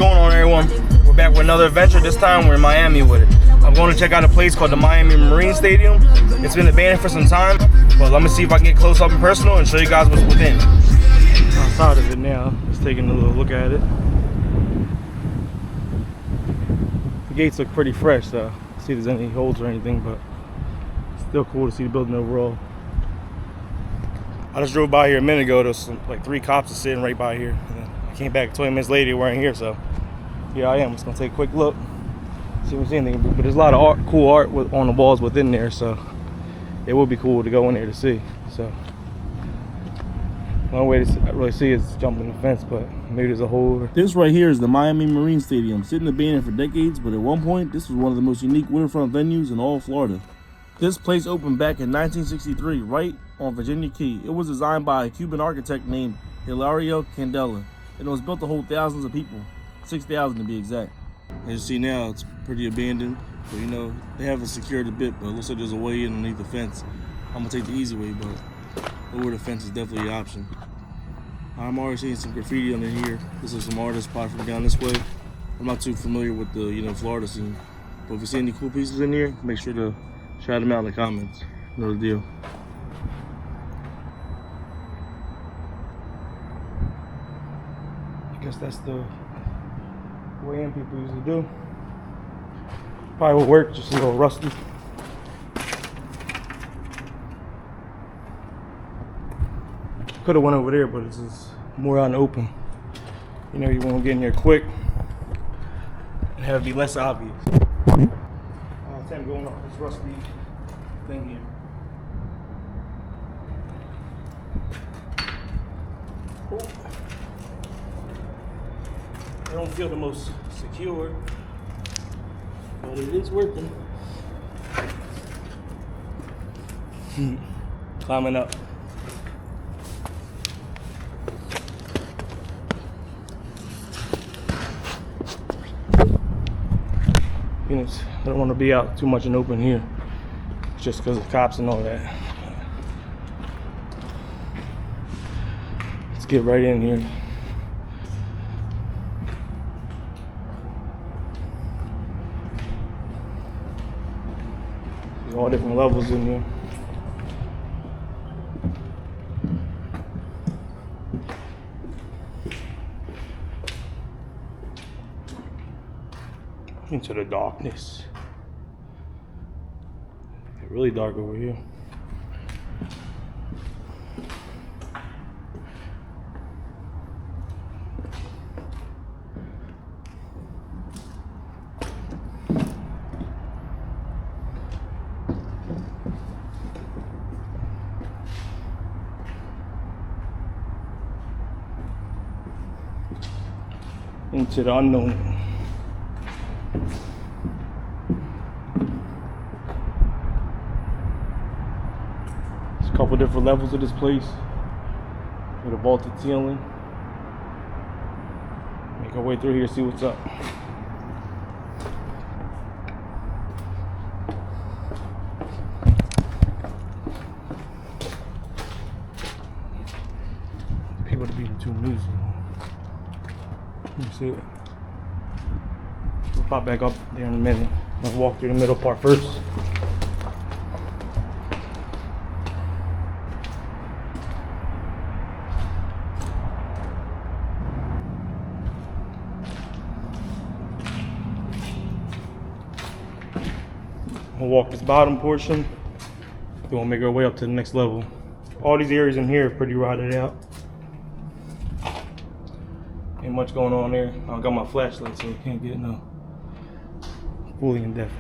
going on, everyone? We're back with another adventure. This time we're in Miami with it. I'm going to check out a place called the Miami Marine Stadium. It's been abandoned for some time, but let me see if I can get close up and personal and show you guys what's within. Outside of it now, just taking a little look at it. The gates look pretty fresh, so see if there's any holes or anything, but still cool to see the building overall. I just drove by here a minute ago. There's like 3 cops sitting right by here. And I came back 20 minutes later, we're in here, so here I am. Just gonna take a quick look, see if there's anything. But there's a lot of cool art on the walls within there, so it would be cool to go in there to see. So one way to really see is jumping the fence, but maybe there's a hole. This right here is the Miami Marine Stadium, sitting abandoned for decades, but at one point this was one of the most unique waterfront venues in all Florida. This place opened back in 1963, right on Virginia Key. It was designed by a Cuban architect named Hilario Candela, and it was built to hold thousands of people, 6,000 to be exact. As you see now, it's pretty abandoned, but you know, they haven't secured a bit, but it looks like there's a way in underneath the fence. I'm gonna take the easy way, but over the fence is definitely an option. I'm already seeing some graffiti under here. This is some artists probably from down this way. I'm not too familiar with the Florida scene, but if you see any cool pieces in here, make sure to shout them out in the comments. No deal. I guess that's the way in people usually do. Probably will work, just a little rusty. Could have went over there, but it's just more out in the open. You know, you want to get in here quick and have it be less obvious. Time going up this rusty thing here. Oh. I don't feel the most secure, but it is working. Climbing up. I don't want to be out too much in open here, just because of cops and all that. Let's get right in here. There's all different levels in here. Into the darkness. It's really dark over here. Into the unknown. Couple different levels of this place with a vaulted ceiling. Make our way through here, see what's up. People to be too music. Let me see it. We'll pop back up there in a minute. I'll walk through the middle part first. We'll walk this bottom portion, then we'll make our way up to the next level. All these areas in here are pretty rotted out. Ain't much going on there. I got my flashlight, so I can't get no fully in depth.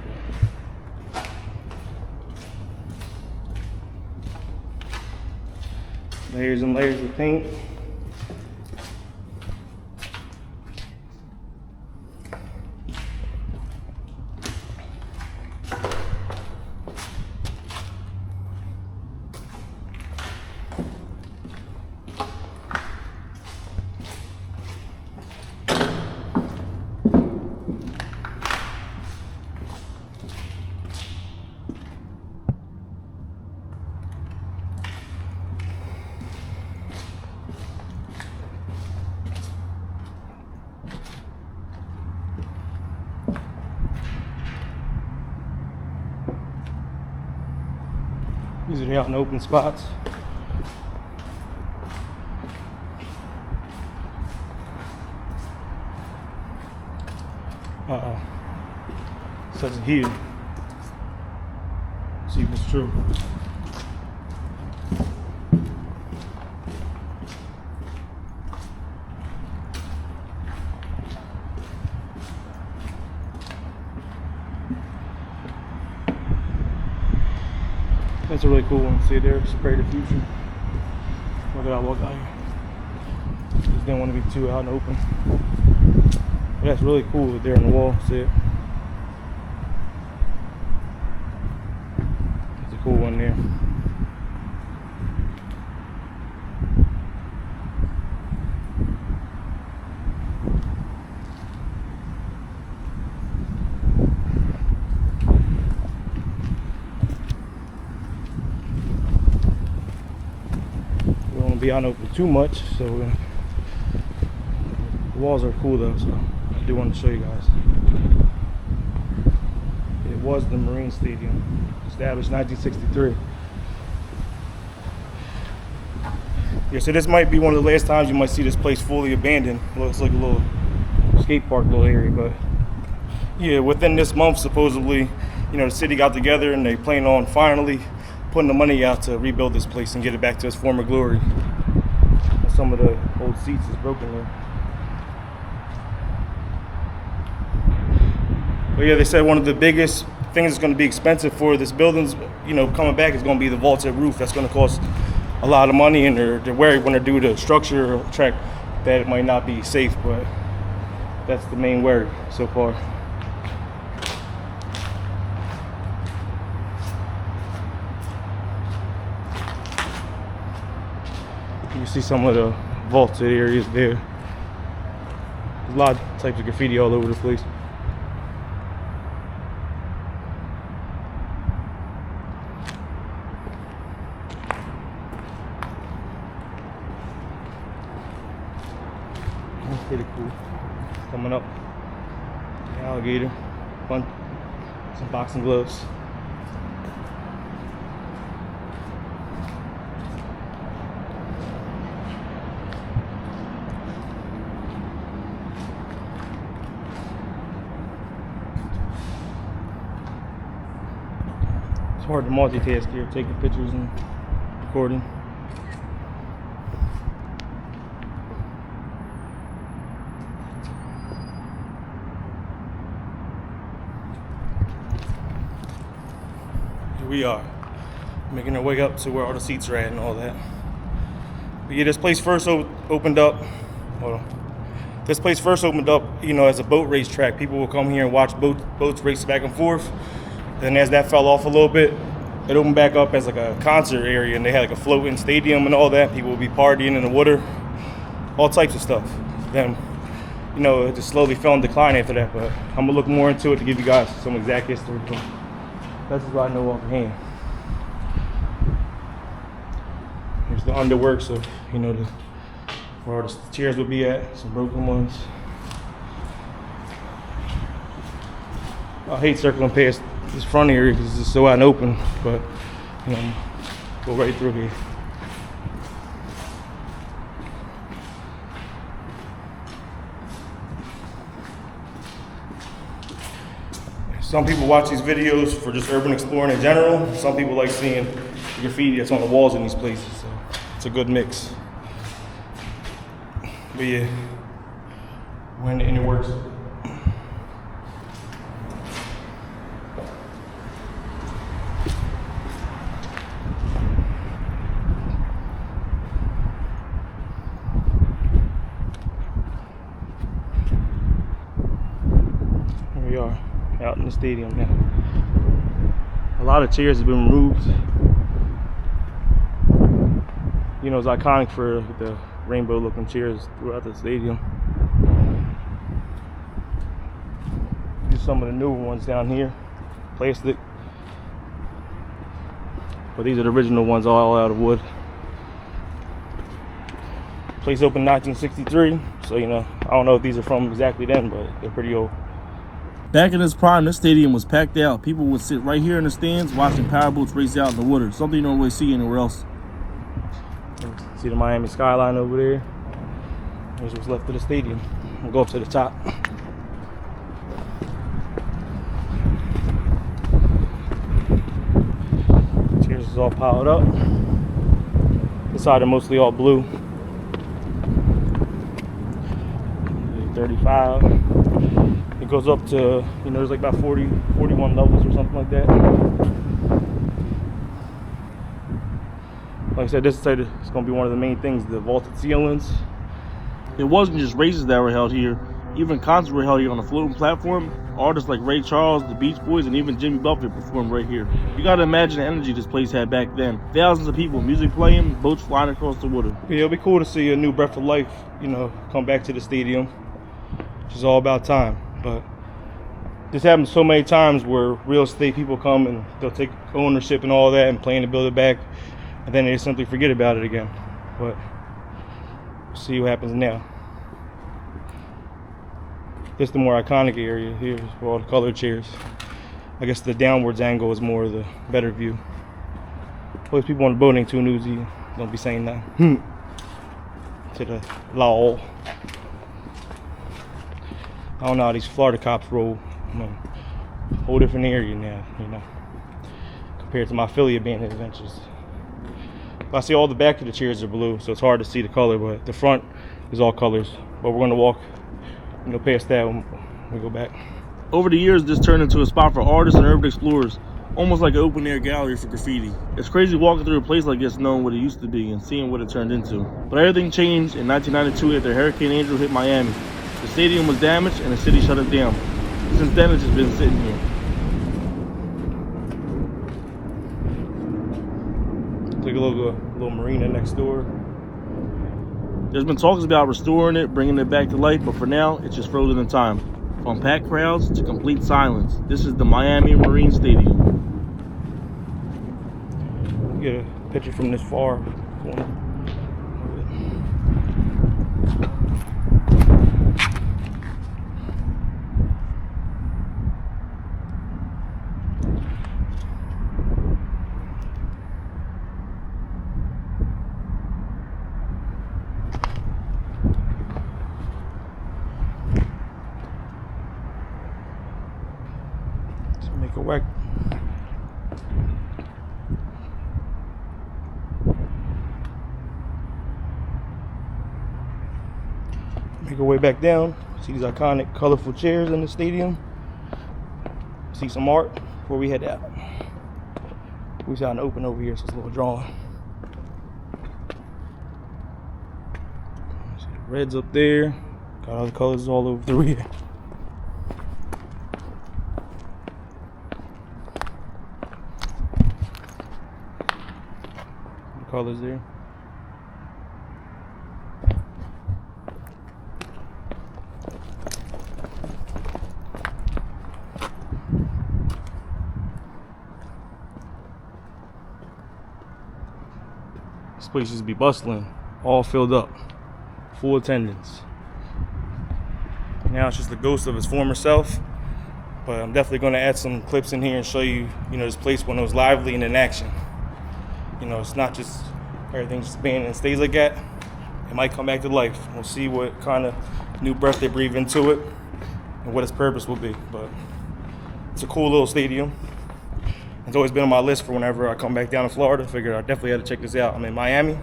Layers and layers of paint. These are the out in open spots. Such a heat. See if it's true. That's a really cool one. See there, spray diffusion. Look at that look out here. Just didn't want to be too out and open. But that's really cool there on the wall. See it? That's a cool one there. We don't want to be out open too much, so the walls are cool though. So I do want to show you guys. It was the Marine Stadium, established 1963. Yeah, so this might be one of the last times you might see this place fully abandoned. Looks like a little skate park little area, but yeah, within this month supposedly, you know, the city got together and they plan on finally putting the money out to rebuild this place and get it back to its former glory. Some of the old seats is broken there. But yeah, they said one of the biggest things that's going to be expensive for this building's, you know, coming back is going to be the vaulted roof. That's going to cost a lot of money, and they're worried when they do the structure check that it might not be safe, but that's the main worry so far. You see some of the vaulted areas there. There's a lot of types of graffiti all over the place. That's pretty cool. Coming up, alligator, fun, some boxing gloves. It's hard to multitask here, taking pictures and recording. Here we are, making our way up to where all the seats are at and all that. But yeah, this place first opened up. This place first opened up, you know, as a boat race track. People would come here and watch boats race back and forth. And as that fell off a little bit, it opened back up as like a concert area, and they had like a floating stadium and all that. People would be partying in the water, all types of stuff. Then, you know, it just slowly fell in decline after that. But I'm gonna look more into it to give you guys some exact history. That's what I know offhand. Here's the underworks of, you know, where all the chairs would be at, some broken ones. I hate circling past this front area because it's so out and open, but you know, go right through here. Some people watch these videos for just urban exploring in general. Some people like seeing the graffiti that's on the walls in these places, so it's a good mix. But yeah, we're in the inner works. Here we are, out in the stadium now. A lot of chairs have been removed. You know, it's iconic for the rainbow looking chairs throughout the stadium. Here's some of the newer ones down here, plastic. But these are the original ones, all out of wood. Place opened 1963, so you know, I don't know if these are from exactly then, but they're pretty old. Back in its prime, this stadium was packed out. People would sit right here in the stands watching powerboats race out in the water, something you don't really see anywhere else. See the Miami skyline over there? There's what's left of the stadium. We'll go up to the top. Chairs is all piled up. This side are mostly all blue. 35. It goes up to, there's like about 41 levels or something like that. Like I said, this side is going to be one of the main things, the vaulted ceilings. It wasn't just races that were held here. Even concerts were held here on a floating platform. Artists like Ray Charles, the Beach Boys, and even Jimmy Buffett performed right here. You gotta imagine the energy this place had back then. Thousands of people, music playing, boats flying across the water. Yeah, it'll be cool to see a new breath of life, come back to the stadium. Which is all about time. But this happens so many times where real estate people come and they'll take ownership and all that and plan to build it back, and then they simply forget about it again. But we'll see what happens now. This is the more iconic area here for all the colored chairs. I guess the downwards angle is more the better view. Always people on the boat ain't too newsy. Don't be saying that. To the law. I don't know how these Florida cops roll. Whole different area now, compared to my Philly abandoned adventures. But I see all the back of the chairs are blue, so it's hard to see the color, but the front is all colors. But we're gonna walk, past that when we go back. Over the years, this turned into a spot for artists and urban explorers, almost like an open air gallery for graffiti. It's crazy walking through a place like this, knowing what it used to be and seeing what it turned into. But everything changed in 1992 after Hurricane Angel hit Miami. The stadium was damaged and the city shut it down. Since then, it's just been sitting here. Take a little marina next door. There's been talks about restoring it, bringing it back to life, but for now, it's just frozen in time. From packed crowds to complete silence, this is the Miami Marine Stadium. Get a picture from this far corner. Make a whack. Make our way back down. See these iconic, colorful chairs in the stadium. See some art before we head out. We was out in the open over here, so it's a little drawing. See the reds up there. Got all the colors all over through here. Colors there. This place used to be bustling, all filled up, full attendance. Now it's just the ghost of its former self. But I'm definitely going to add some clips in here and show you, this place when it was lively and in action. It's not just everything just abandoned and stays like that. It might come back to life. We'll see what kind of new breath they breathe into it and what its purpose will be. But it's a cool little stadium. It's always been on my list for whenever I come back down to Florida. Figured I definitely had to check this out. I'm in Miami,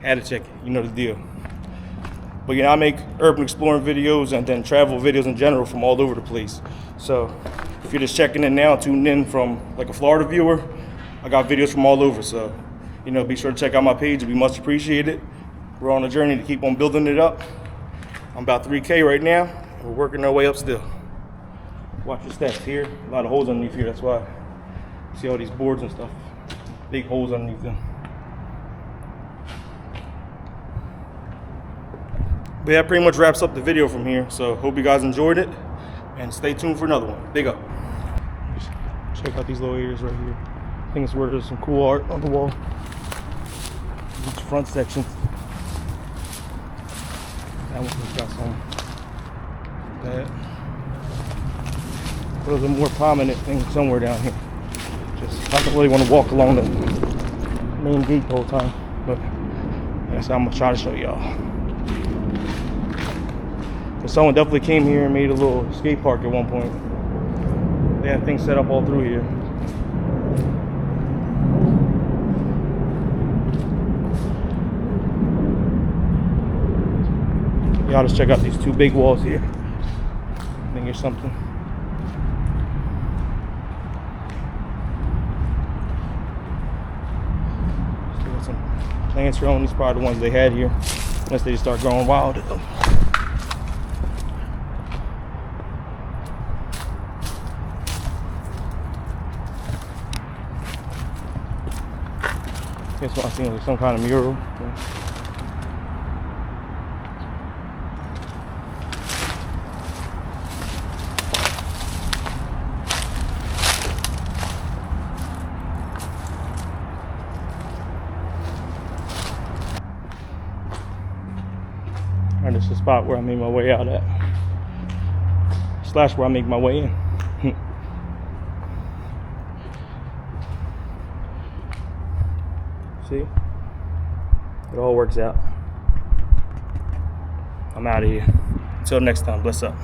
had to check it. You know the deal. But I make urban exploring videos and then travel videos in general from all over the place. So if you're just checking in now, tuning in from like a Florida viewer, I got videos from all over. So be sure to check out my page. It'd be much appreciated. We're on a journey to keep on building it up. I'm about 3K right now. We're working our way up still. Watch your steps here. A lot of holes underneath here. That's why. See all these boards and stuff. Big holes underneath them. But that pretty much wraps up the video from here. So hope you guys enjoyed it. And stay tuned for another one. Big up. Just check out these little areas right here. I think it's where there's some cool art on the wall. Each front section. That one's got some. That. there's a more prominent thing somewhere down here. Just I don't really want to walk along the main gate the whole time, but that's how I'm gonna try to show y'all. But someone definitely came here and made a little skate park at one point. They have things set up all through here. Y'all just check out these two big walls here. I think there's something. Still got some plants growing. These are probably the ones they had here, unless they just start growing wild. Guess what I seen was some kind of mural. And it's the spot where I made my way out at. Slash where I make my way in. See? It all works out. I'm out of here. Until next time, bless up.